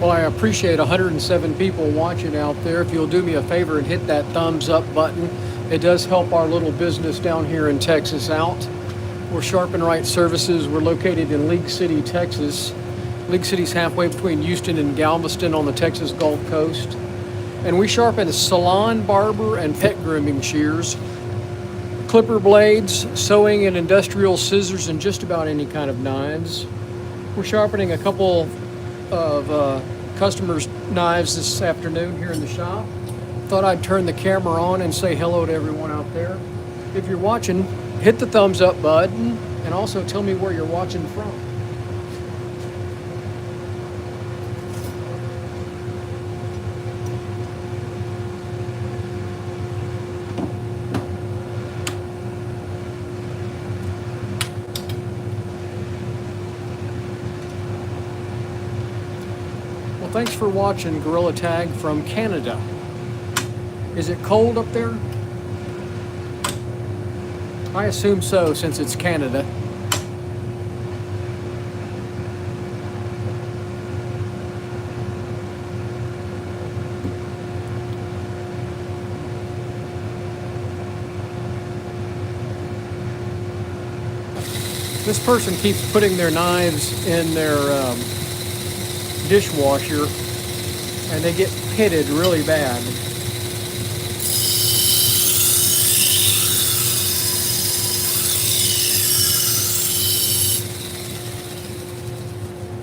Well, I appreciate 107 people watching out there. If you'll do me a favor and hit that thumbs up button, it does help our little business down here in Texas out. We're Sharpen Right Services. We're located in League City, Texas. League City's halfway between Houston and Galveston on the Texas Gulf Coast. And we sharpen salon, barber, and pet grooming shears, clipper blades, sewing and industrial scissors, and just about any kind of knives. We're sharpening a couple of customers' knives this afternoon here in the shop. Thought I'd turn the camera on and say hello to everyone out there. If you're watching, hit the thumbs up button and also tell me where you're watching from. Well, thanks for watching Gorilla Tag from Canada. Is it cold up there? I assume so, since it's Canada. This person keeps putting their knives in their dishwasher, and they get pitted really bad.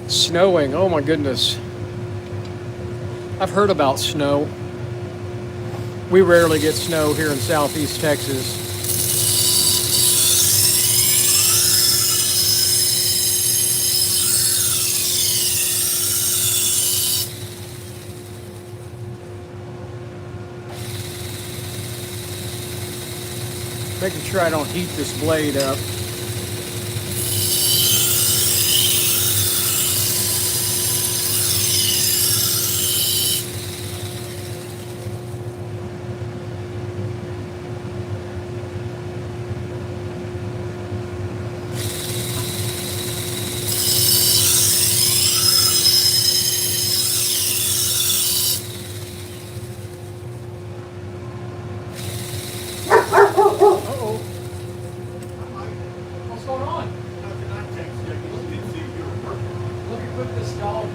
Snowing, oh my goodness. I've heard about snow. We rarely get snow here in Southeast Texas. Making sure I don't heat this blade up.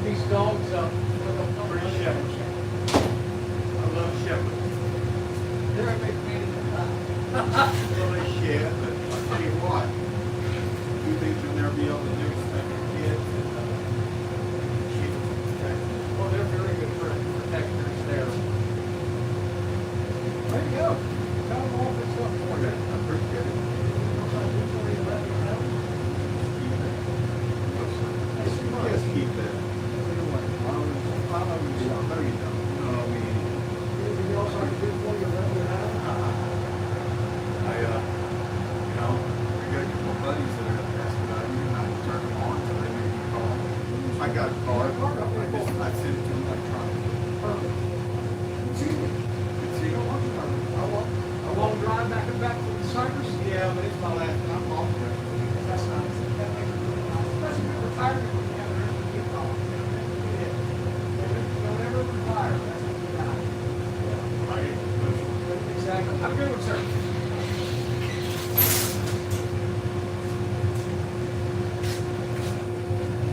These dogs up. Pretty shepherd. I love shepherd. They're a big pain in the butt. Well, they shed, but I'll tell you what, you think you'll never be able to do something for kids? Well, they're very good protectors there. There you go. Got them all fixed up for you. I appreciate it. Yes, keep that. I got a card. I sent it to him electronically. A long drive back and back from Cyprus? Yeah, but it's my last time off. That's nice. That's a good retirement when you have an early gift off. Don't ever retire. That's what you got. Exactly. Have a good one, sir.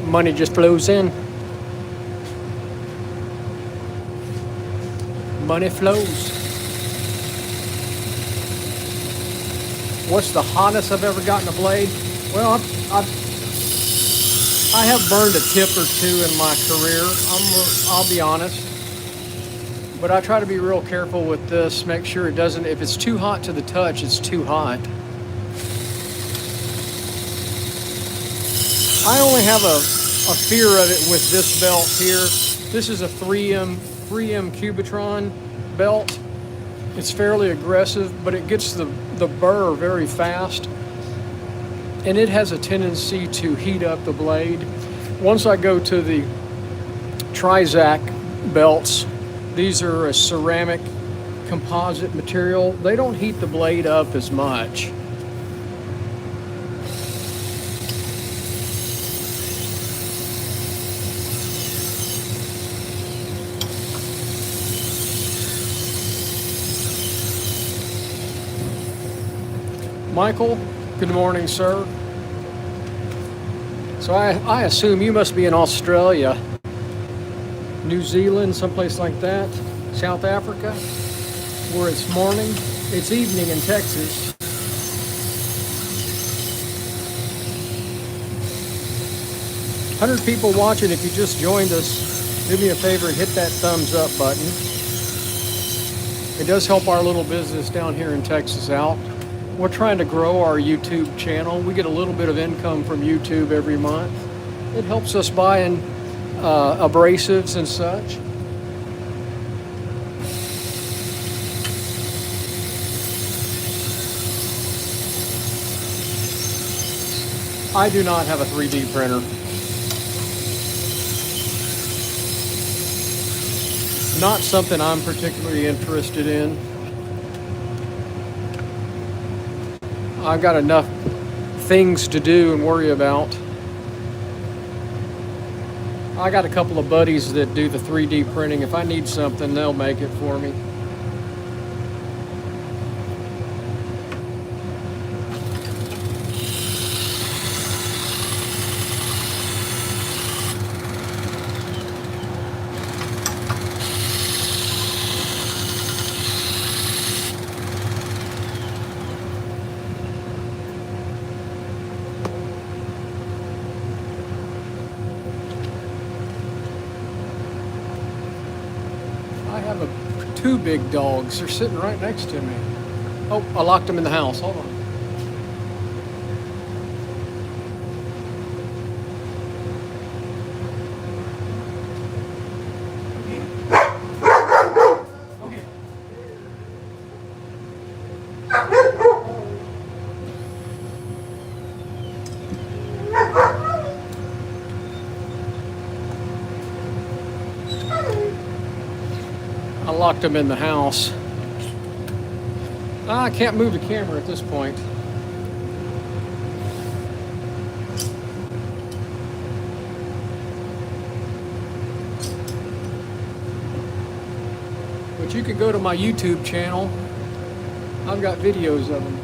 Money just flows in. Money flows. What's the hottest I've ever gotten a blade? Well, I have burned a tip or two in my career. I'll be honest. But I try to be real careful with this. Make sure it doesn't, if it's too hot to the touch, it's too hot. I only have a fear of it with this belt here. This is a 3M Cubitron belt. It's fairly aggressive, but it gets the burr very fast. And it has a tendency to heat up the blade. Once I go to the Trizac belts, these are a ceramic composite material. They don't heat the blade up as much. Michael, good morning, sir. So I assume you must be in Australia, New Zealand, someplace like that, South Africa, where it's morning, it's evening in Texas. $100 people watching. If you just joined us, do me a favor and hit that thumbs up button. It does help our little business down here in Texas out. We're trying to grow our YouTube channel. We get a little bit of income from YouTube every month. It helps us buying abrasives and such. I do not have a 3D printer. Not something I'm particularly interested in. I've got enough things to do and worry about. I got a couple of buddies that do the 3D printing. If I need something, they'll make it for me. Two big dogs. They're sitting right next to me. Oh, I locked them in the house. Hold on. I locked them in the house. I can't move the camera at this point. But you can go to my YouTube channel. I've got videos of them.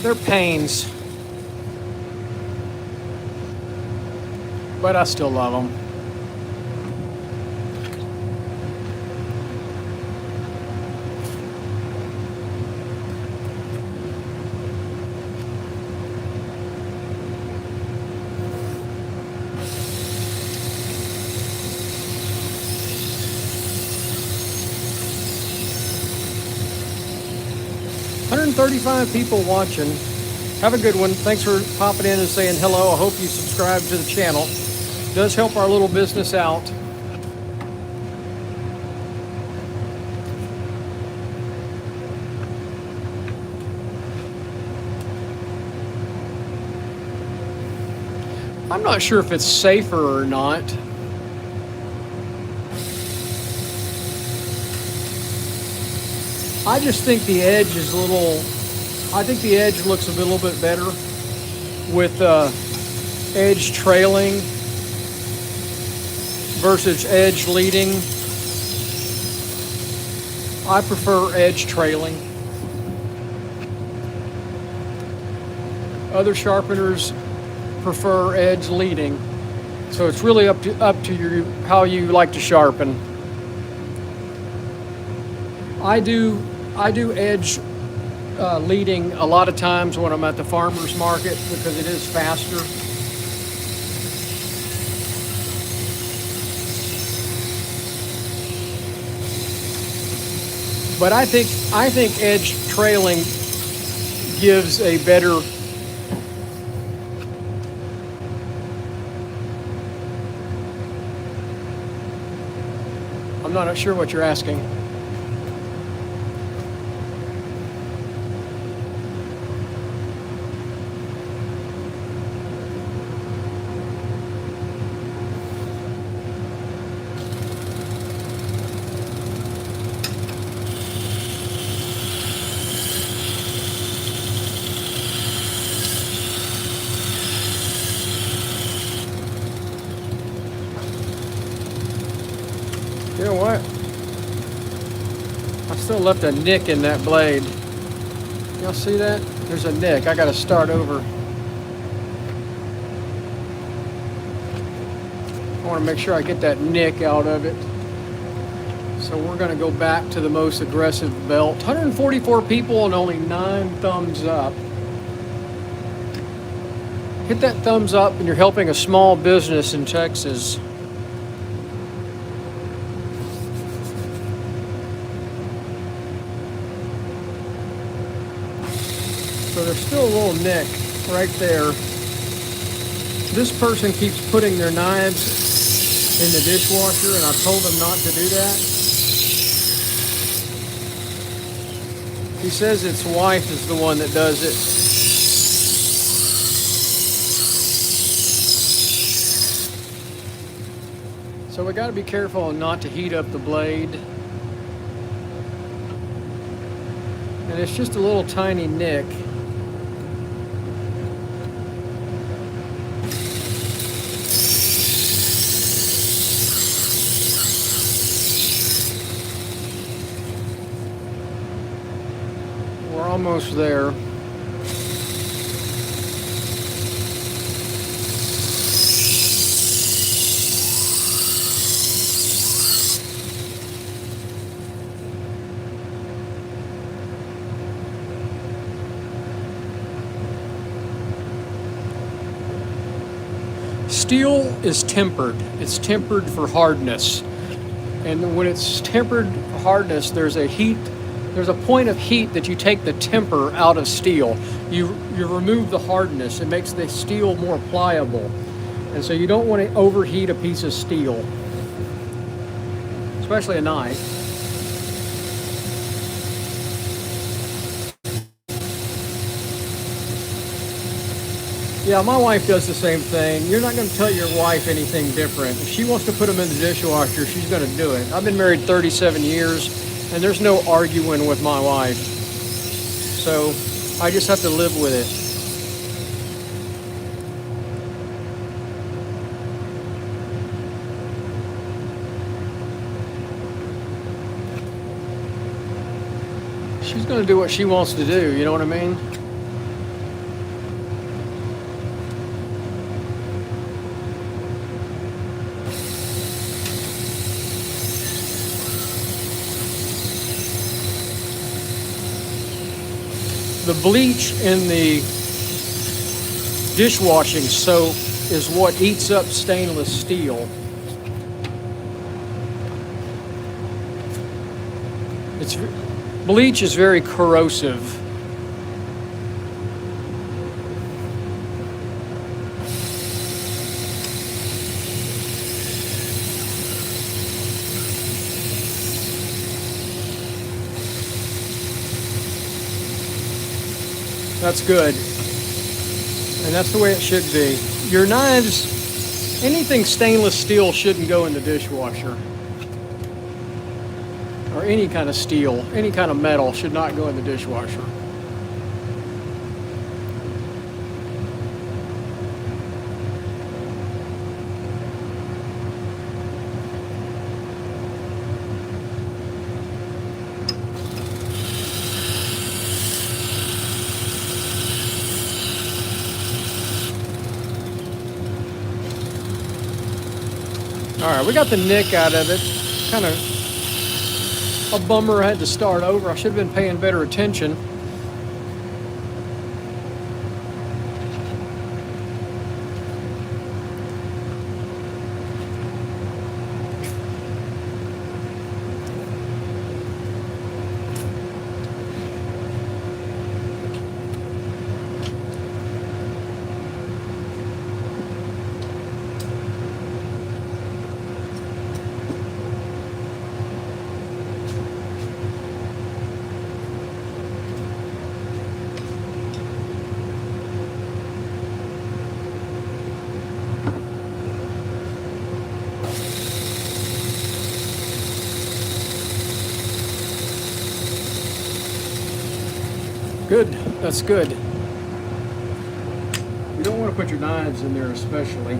They're pains, but I still love them. $135 people watching. Have a good one. Thanks for popping in and saying hello. I hope you subscribe to the channel. It does help our little business out. I'm not sure if it's safer or not. I just think the edge is a little, I think the edge looks a little bit better with edge trailing versus edge leading. I prefer edge trailing. Other sharpeners prefer edge leading. So it's really up to you how you like to sharpen. I do edge leading a lot of times when I'm at the farmer's market because it is faster. But I think edge trailing gives a better I'm not sure what you're asking. You know what? I still left a nick in that blade. Y'all see that? There's a nick. I gotta start over. I wanna make sure I get that nick out of it. So we're gonna go back to the most aggressive belt. 144 people and only 9 thumbs up. Hit that thumbs up and you're helping a small business in Texas. So there's still a little nick right there. This person keeps putting their knives in the dishwasher, and I told them not to do that. He says his wife is the one that does it. So we got to be careful not to heat up the blade. And it's just a little tiny nick. We're almost there. Steel is tempered. It's tempered for hardness. And when it's tempered for hardness, there's a point of heat that you take the temper out of steel. You remove the hardness. It makes the steel more pliable. And so you don't want to overheat a piece of steel, especially a knife. Yeah, my wife does the same thing. You're not going to tell your wife anything different. If she wants to put them in the dishwasher, she's going to do it. I've been married 37 years, and there's no arguing with my wife. So I just have to live with it. She's going to do what she wants to do, you know what I mean? The bleach in the dishwashing soap is what eats up stainless steel. Bleach is very corrosive. That's good. And that's the way it should be. Your knives, anything stainless steel shouldn't go in the dishwasher. Or any kind of steel, any kind of metal should not go in the dishwasher. All right, we got the nick out of it. Kind of a bummer. I had to start over. I should have been paying better attention. Good, that's good. You don't want to put your knives in there especially.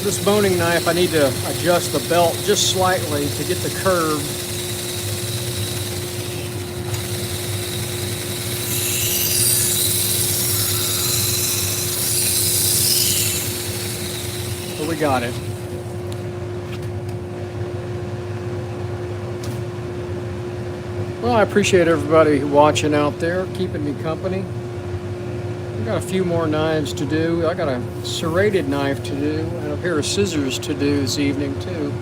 This boning knife, I need to adjust the belt just slightly to get the curve. But we got it. Well, I appreciate everybody watching out there, keeping me company. Got a few more knives to do. I got a serrated knife to do and a pair of scissors to do this evening too.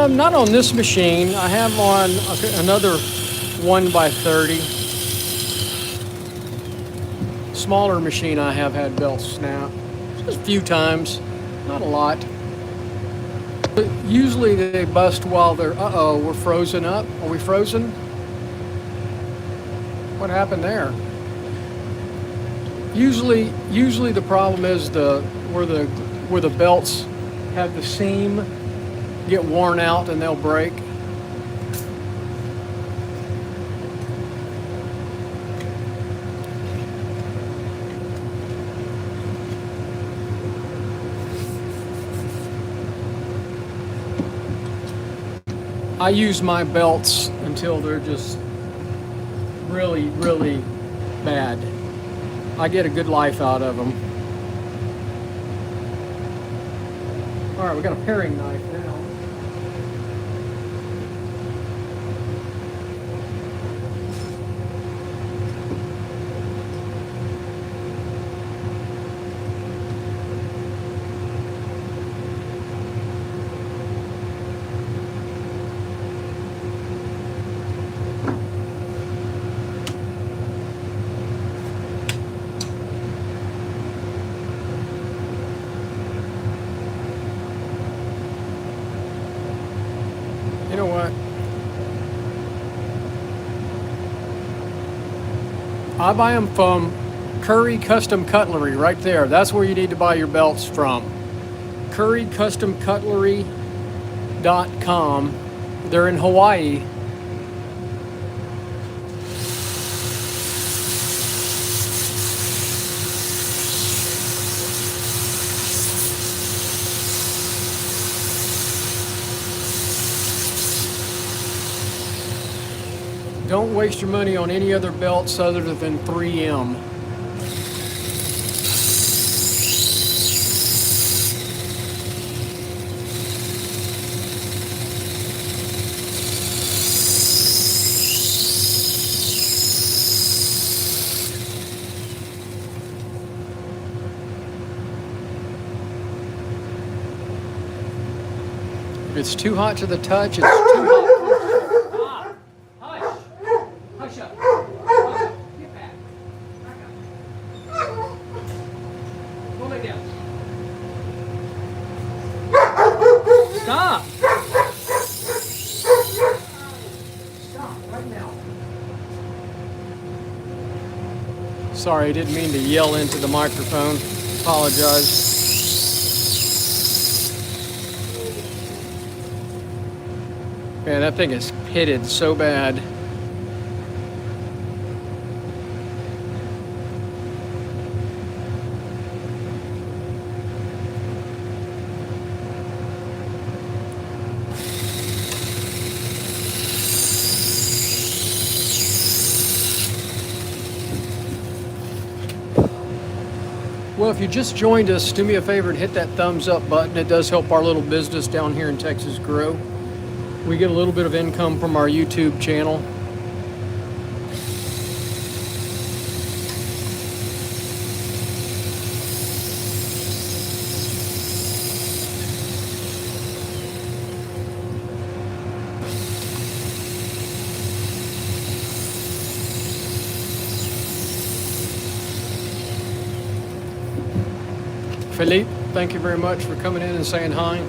Not on this machine. I have on another 1x30. Smaller machine I have had belts snap. Just a few times, not a lot. But usually they bust while they're, uh-oh, we're frozen up. Are we frozen? What happened there? Usually the problem is where the belts have the seam get worn out and they'll break. I use my belts until they're just really, really bad. I get a good life out of them. All right, we got a paring knife now. You know what? I buy them from Curry Custom Cutlery right there. That's where you need to buy your belts from. CurryCustomCutlery.com. They're in Hawaii. Don't waste your money on any other belts other than 3M. If it's too hot to the touch, it's too hot. Hush up. Get back. Back up. Go lay down. Stop. Stop right now. Sorry, I didn't mean to yell into the microphone. Apologize. Man, that thing is pitted so bad. Well, if you just joined us, do me a favor and hit that thumbs up button. It does help our little business down here in Texas grow. We get a little bit of income from our YouTube channel. Philippe, thank you very much for coming in and saying hi.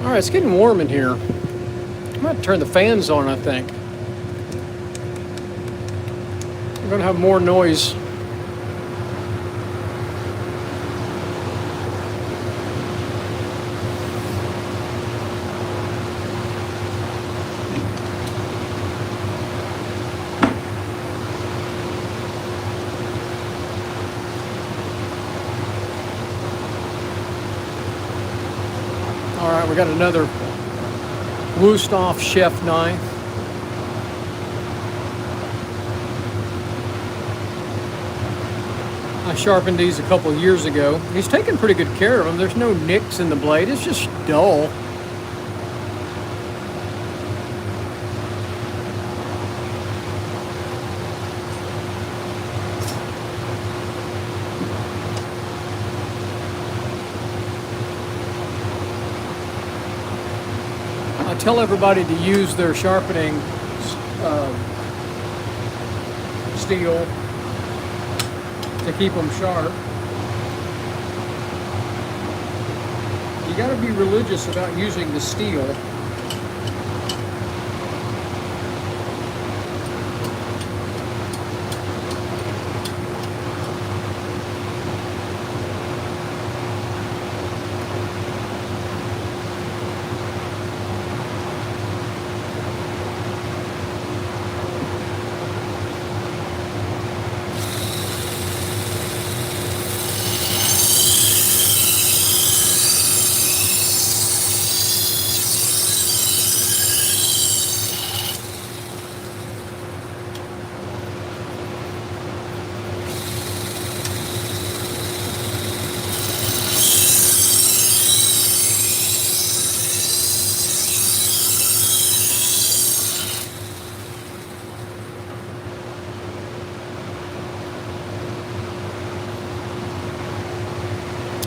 All right, it's getting warm in here. I'm going to turn the fans on, I think. We're going to have more noise. All right, we got another Wüsthof chef knife. I sharpened these a couple years ago. He's taken pretty good care of them. There's no nicks in the blade. It's just dull. I tell everybody to use their sharpening steel to keep them sharp. You got to be religious about using the steel.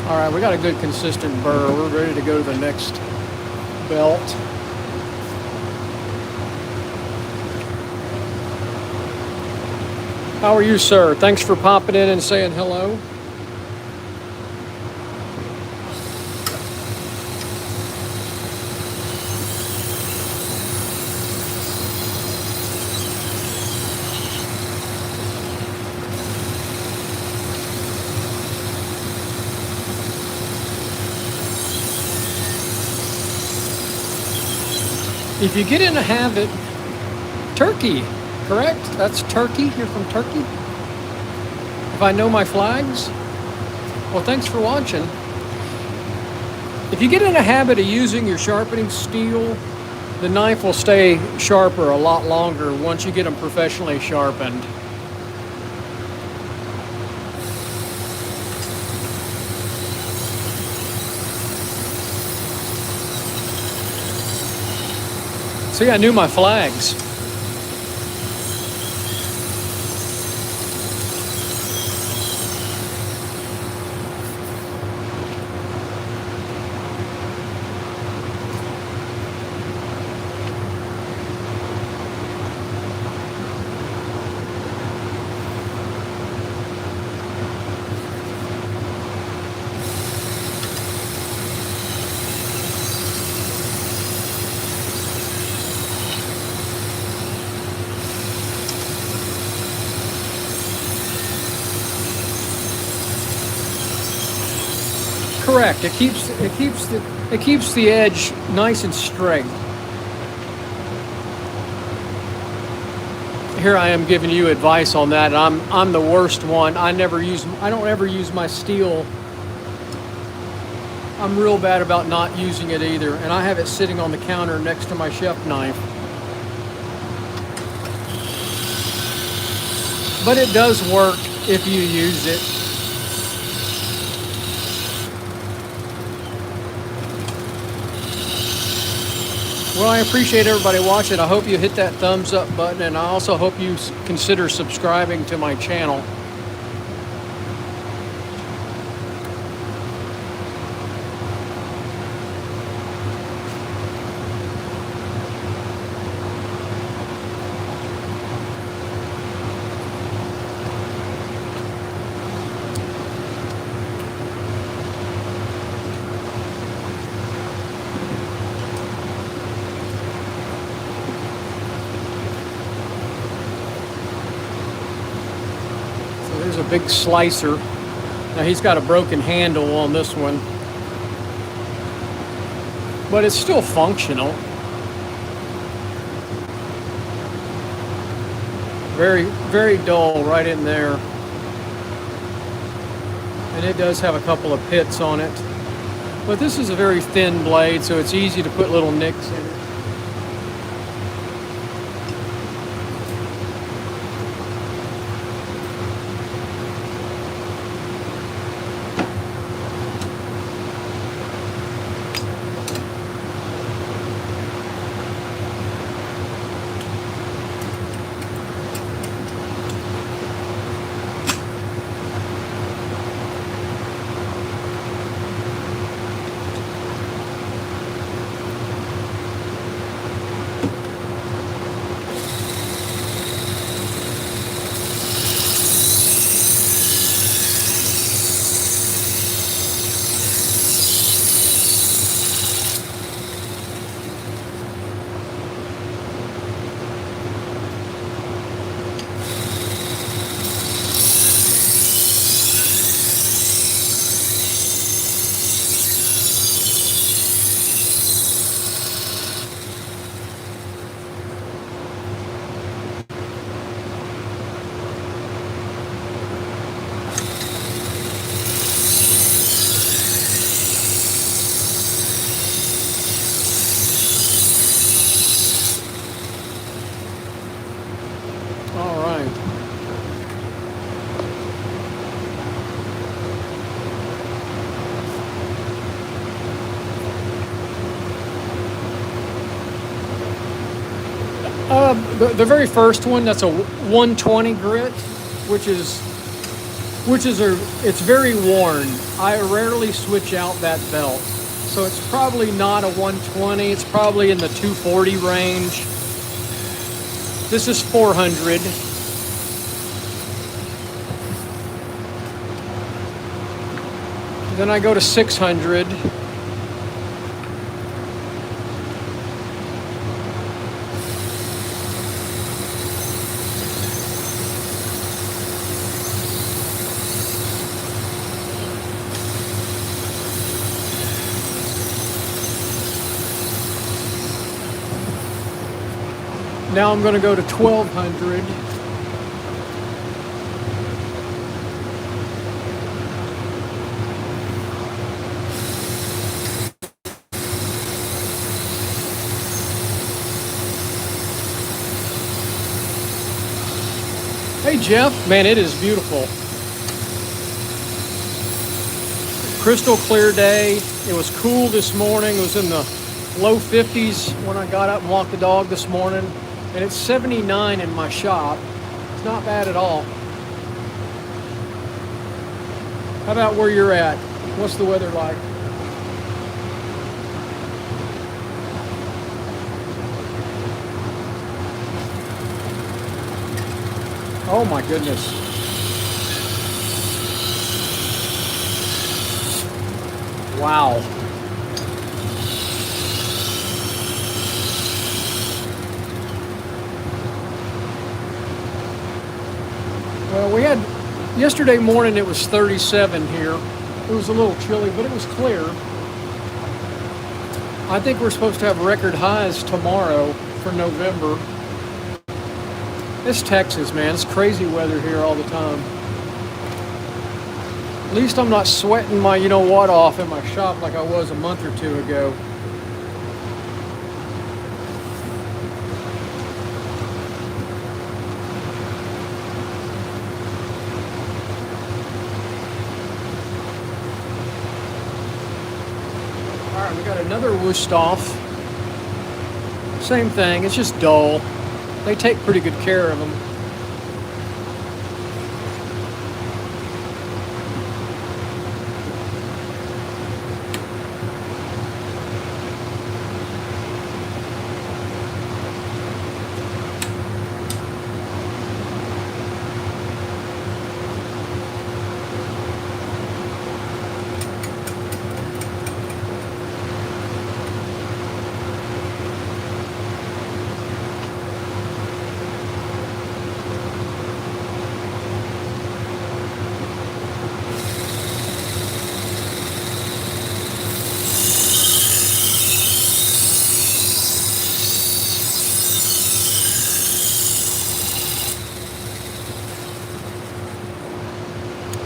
All right, we got a good consistent burr. We're ready to go to the next belt. How are you, sir? Thanks for popping in and saying hello. If you get in a habit, Turkey, correct? That's Turkey. You're from Turkey? If I know my flags? Well, thanks for watching. If you get in a habit of using your sharpening steel, the knife will stay sharper a lot longer once you get them professionally sharpened. See, I knew my flags. Correct. It keeps the edge nice and straight. Here I am giving you advice on that. I'm the worst one. I don't ever use my steel. I'm real bad about not using it either, and I have it sitting on the counter next to my chef knife. But it does work if you use it. Well, I appreciate everybody watching. I hope you hit that thumbs up button, and I also hope you consider subscribing to my channel. Here's a big slicer. Now he's got a broken handle on this one, but it's still functional. Very, very dull right in there. And it does have a couple of pits on it. But this is a very thin blade, so it's easy to put little nicks in it. The very first one, that's a 120 grit, it's very worn. I rarely switch out that belt. So it's probably not a 120, it's probably in the 240 range. This is 400. Then I go to 600. Now I'm going to go to 1200. Hey Jeff, man, it is beautiful. Crystal clear day. It was cool this morning. It was in the low 50s when I got up and walked the dog this morning. And it's 79 in my shop. It's not bad at all. How about where you're at? What's the weather like? Oh my goodness. Wow. Well, we had, yesterday morning it was 37 here. It was a little chilly, but it was clear. I think we're supposed to have record highs tomorrow for November. It's Texas, man. It's crazy weather here all the time. At least I'm not sweating my you-know-what off in my shop like I was a month or two ago. We got another whooshed off. Same thing, it's just dull. They take pretty good care of them.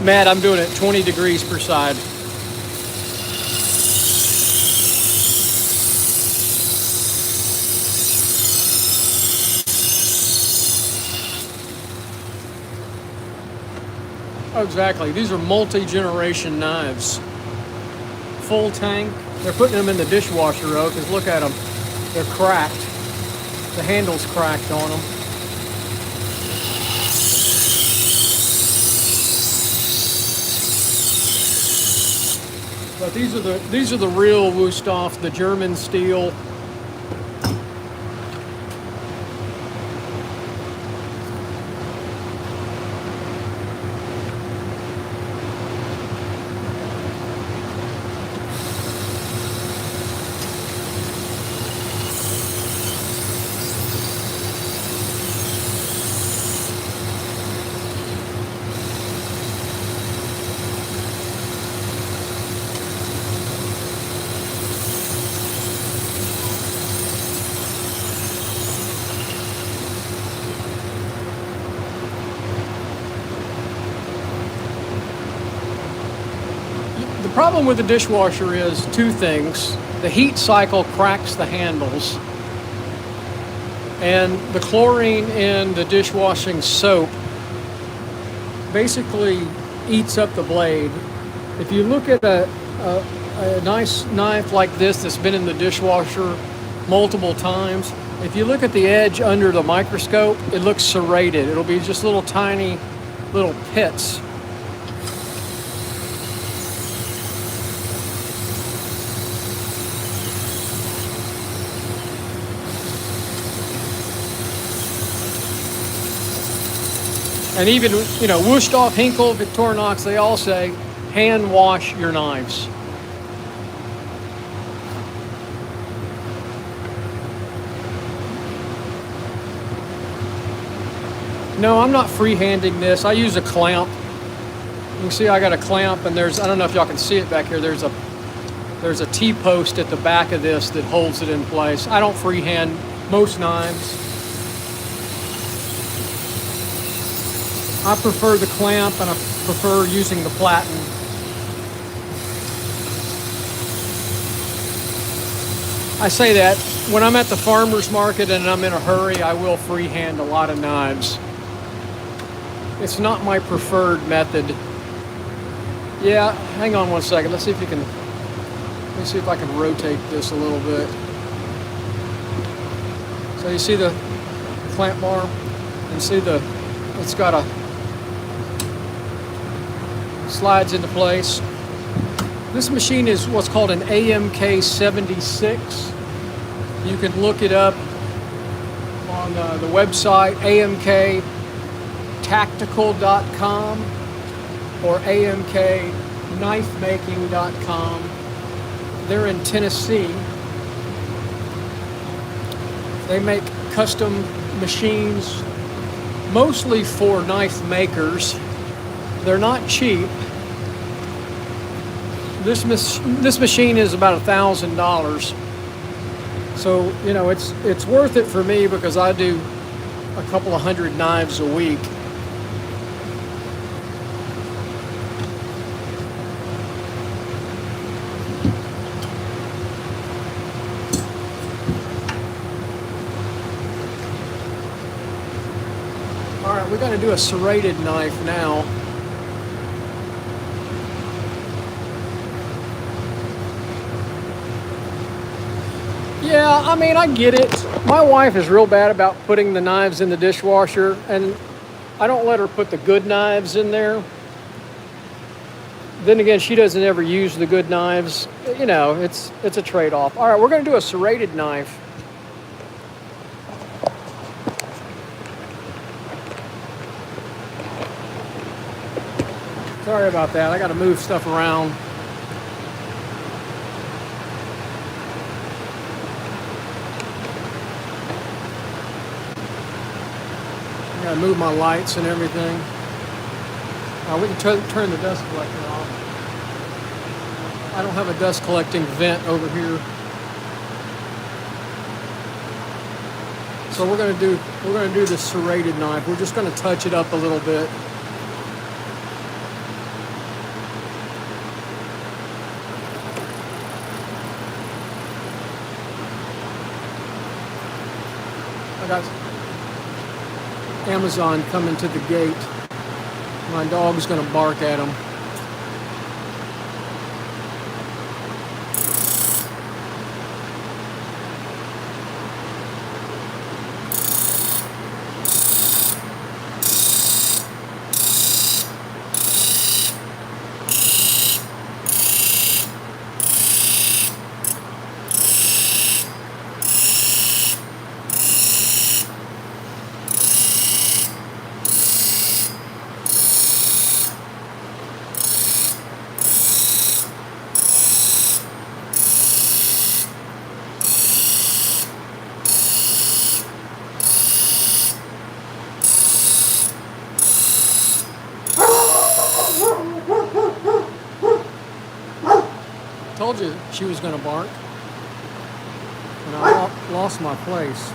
Matt, I'm doing it 20 degrees per side. Oh, exactly. These are multi-generation knives. Full tank. They're putting them in the dishwasher though, because look at them. They're cracked. The handle's cracked on them. But these are the real Wüsthof, the German steel. The problem with the dishwasher is two things. The heat cycle cracks the handles, and the chlorine in the dishwashing soap basically eats up the blade. If you look at a nice knife like this that's been in the dishwasher multiple times, if you look at the edge under the microscope, it looks serrated. It'll be just little tiny little pits. And even, Wüsthof, Hinkle, Victorinox, they all say, hand wash your knives. No, I'm not freehanding this. I use a clamp. You can see I got a clamp, and I don't know if y'all can see it back here, there's a T-post at the back of this that holds it in place. I don't freehand most knives. I prefer the clamp, and I prefer using the platen. I say that when I'm at the farmer's market and I'm in a hurry, I will freehand a lot of knives. It's not my preferred method. Yeah, hang on one second. Let me see if I can rotate this a little bit. So you see the clamp bar? And see it's got slides into place. This machine is what's called an AMK 76. You can look it up on the website amktactical.com or amkknifemaking.com. They're in Tennessee. They make custom machines mostly for knife makers. They're not cheap. This machine is about $1,000. So, it's worth it for me because I do a couple of hundred knives a week. All right, we got to do a serrated knife now. Yeah, I get it. My wife is real bad about putting the knives in the dishwasher, and I don't let her put the good knives in there. Then again, she doesn't ever use the good knives. It's a trade-off. All right, we're going to do a serrated knife. Sorry about that. I got to move stuff around. I move my lights and everything. We can turn the dust collector off. I don't have a dust collecting vent over here. So we're gonna do this serrated knife. We're just gonna touch it up a little bit. got Amazon coming to the gate. My dog's gonna bark at him. Told you she was going to bark, and I lost my place.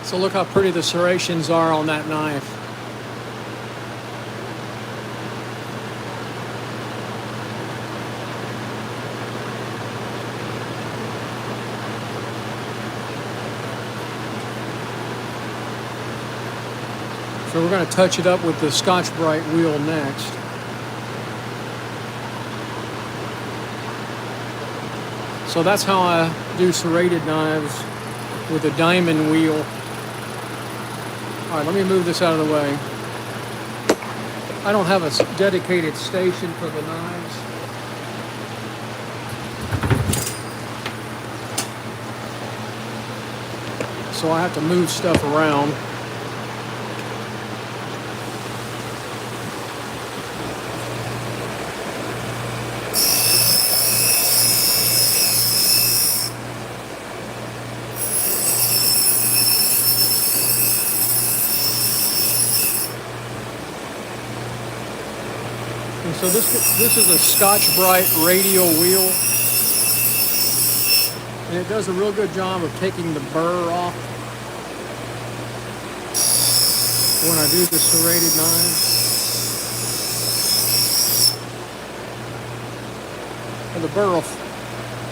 So look how pretty the serrations are on that knife. So we're going to touch it up with the Scotch-Brite wheel next. So that's how I do serrated knives, with a diamond wheel. All right, let me move this out of the way. I don't have a dedicated station for the knives. So I have to move stuff around. So this is a Scotch-Brite radial wheel, and it does a real good job of taking the burr off when I do the serrated knives. And the burr will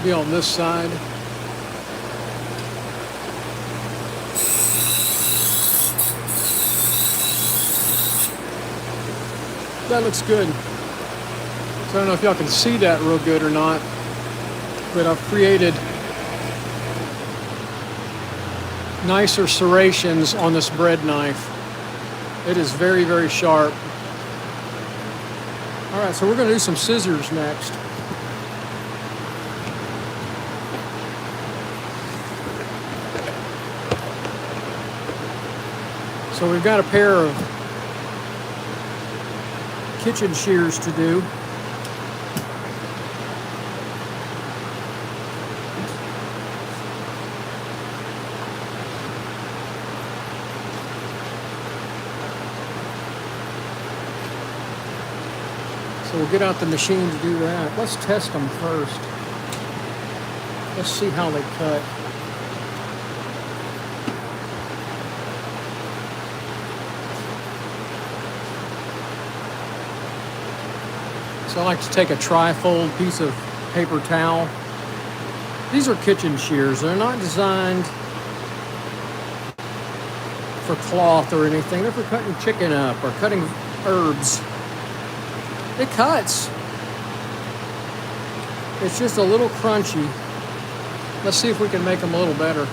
be on this side. That looks good. So I don't know if y'all can see that real good or not, but I've created nicer serrations on this bread knife. It is very, very sharp. All right, so we're going to do some scissors next. So we've got a pair of kitchen shears to do. So we'll get out the machine to do that. Let's test them first. Let's see how they cut. So I like to take a tri-fold piece of paper towel. These are kitchen shears. They're not designed for cloth or anything. They're for cutting chicken up or cutting herbs. It cuts. It's just a little crunchy. Let's see if we can make them a little better.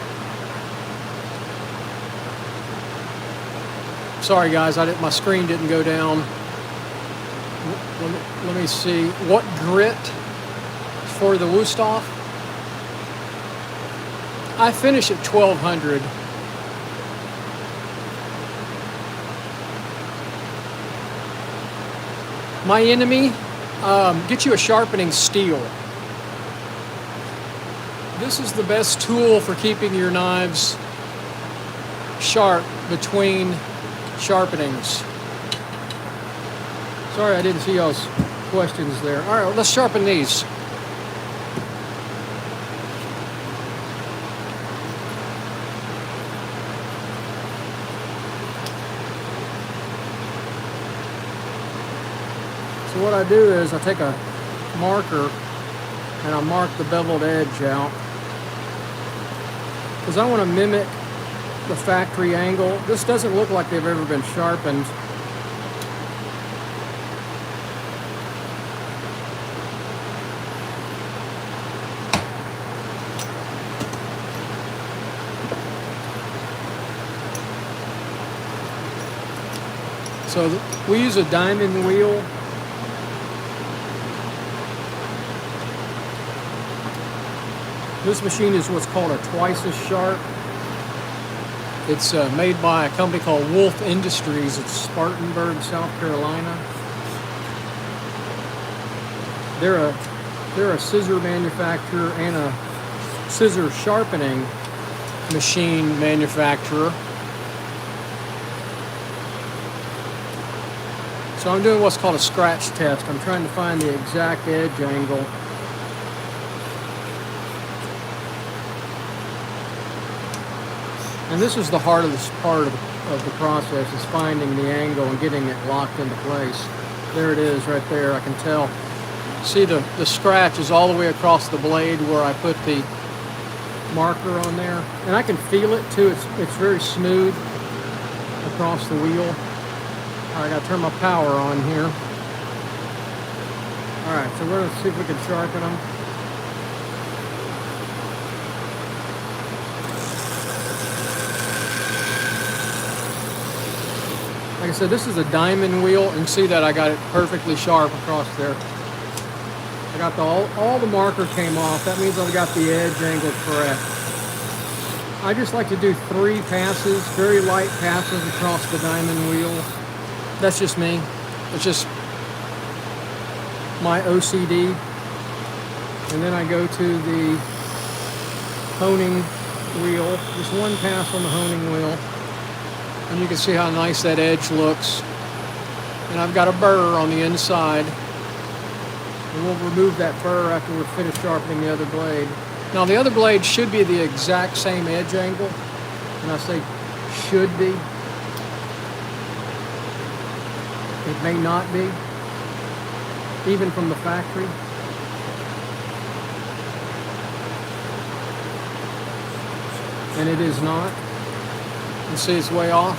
Sorry guys, my screen didn't go down. Let me see. What grit for the Wusthof? I finish at 1200. My enemy, get you a sharpening steel. This is the best tool for keeping your knives sharp between sharpenings. Sorry I didn't see y'all's questions there. All right, let's sharpen these. So what I do is I take a marker and I mark the beveled edge out because I want to mimic the factory angle. This doesn't look like they've ever been sharpened. So we use a diamond wheel. This machine is what's called a twice as sharp. It's made by a company called Wolf Industries. It's Spartanburg, South Carolina. They're a scissor manufacturer and a scissor sharpening machine manufacturer. So I'm doing what's called a scratch test. I'm trying to find the exact edge angle. And this is the hardest part of the process, is finding the angle and getting it locked into place. There it is right there, I can tell. See the scratch is all the way across the blade where I put the marker on there. And I can feel it too, it's very smooth across the wheel. All right, I gotta turn my power on here. All right, so we're gonna see if we can sharpen them. Like I said, this is a diamond wheel, and see that I got it perfectly sharp across there. I got all the marker came off. That means I've got the edge angle correct. I just like to do 3 passes, very light passes across the diamond wheel. That's just me. It's just my OCD. And then I go to the honing wheel. Just 1 pass on the honing wheel. And you can see how nice that edge looks. And I've got a burr on the inside. And we'll remove that burr after we're finished sharpening the other blade. Now the other blade should be the exact same edge angle. And I say should be. It may not be, even from the factory. And it is not. You see it's way off.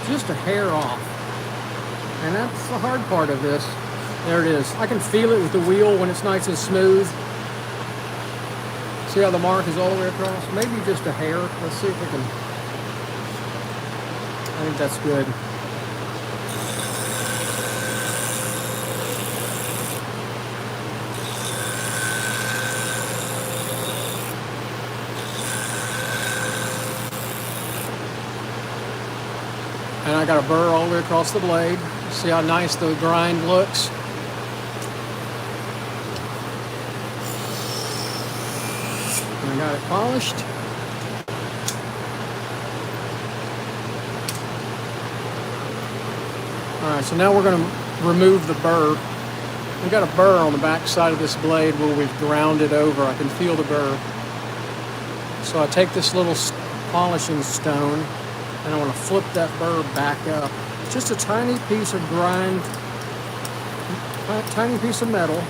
Just a hair off. And that's the hard part of this. There it is. I can feel it with the wheel when it's nice and smooth. See how the mark is all the way across? Maybe just a hair. Let's see if we can. I think that's good. And I got a burr all the way across the blade. See how nice the grind looks? And I got it polished. Alright, so now we're going to remove the burr. We've got a burr on the back side of this blade where we've ground it over. I can feel the burr. So I take this little polishing stone and I want to flip that burr back up. It's just a tiny piece of grind, a tiny piece of metal.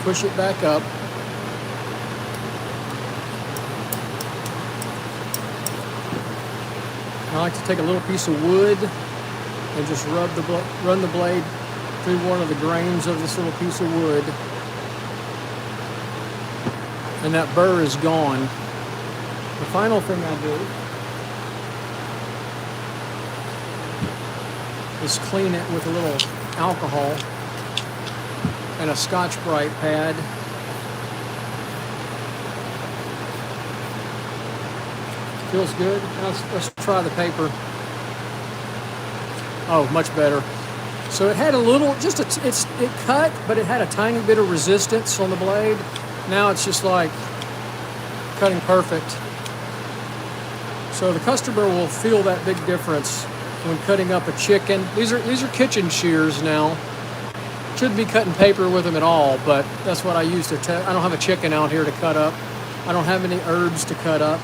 push it back up. I like to take a little piece of wood and just run the blade through one of the grains of this little piece of wood, and that burr is gone. The final thing I do is clean it with a little alcohol and a Scotch-Brite pad. Feels good. Let's try the paper. Oh, much better. So it had a little, it cut, but it had a tiny bit of resistance on the blade. Now it's just like cutting perfect. So the customer will feel that big difference when cutting up a chicken. These are kitchen shears now. Shouldn't be cutting paper with them at all, but that's what I use to I don't have a chicken out here to cut up. I don't have any herbs to cut up.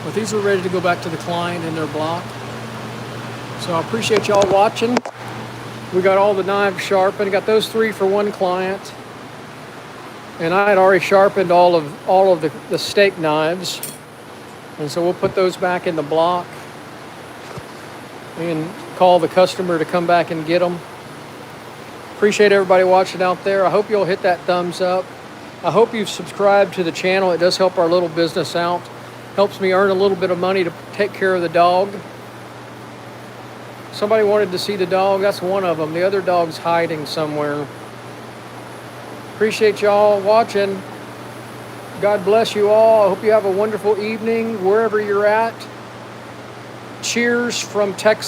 But these are ready to go back to the client in their block. So I appreciate y'all watching. We got all the knives sharpened. Got those 3 for one client. And I had already sharpened all of the steak knives. And so we'll put those back in the block and call the customer to come back and get them. Appreciate everybody watching out there. I hope you'll hit that thumbs up. I hope you've subscribed to the channel. It does help our little business out. Helps me earn a little bit of money to take care of the dog. Somebody wanted to see the dog. That's one of them. The other dog's hiding somewhere. Appreciate y'all watching. God bless you all. I hope you have a wonderful evening wherever you're at. Cheers from Texas.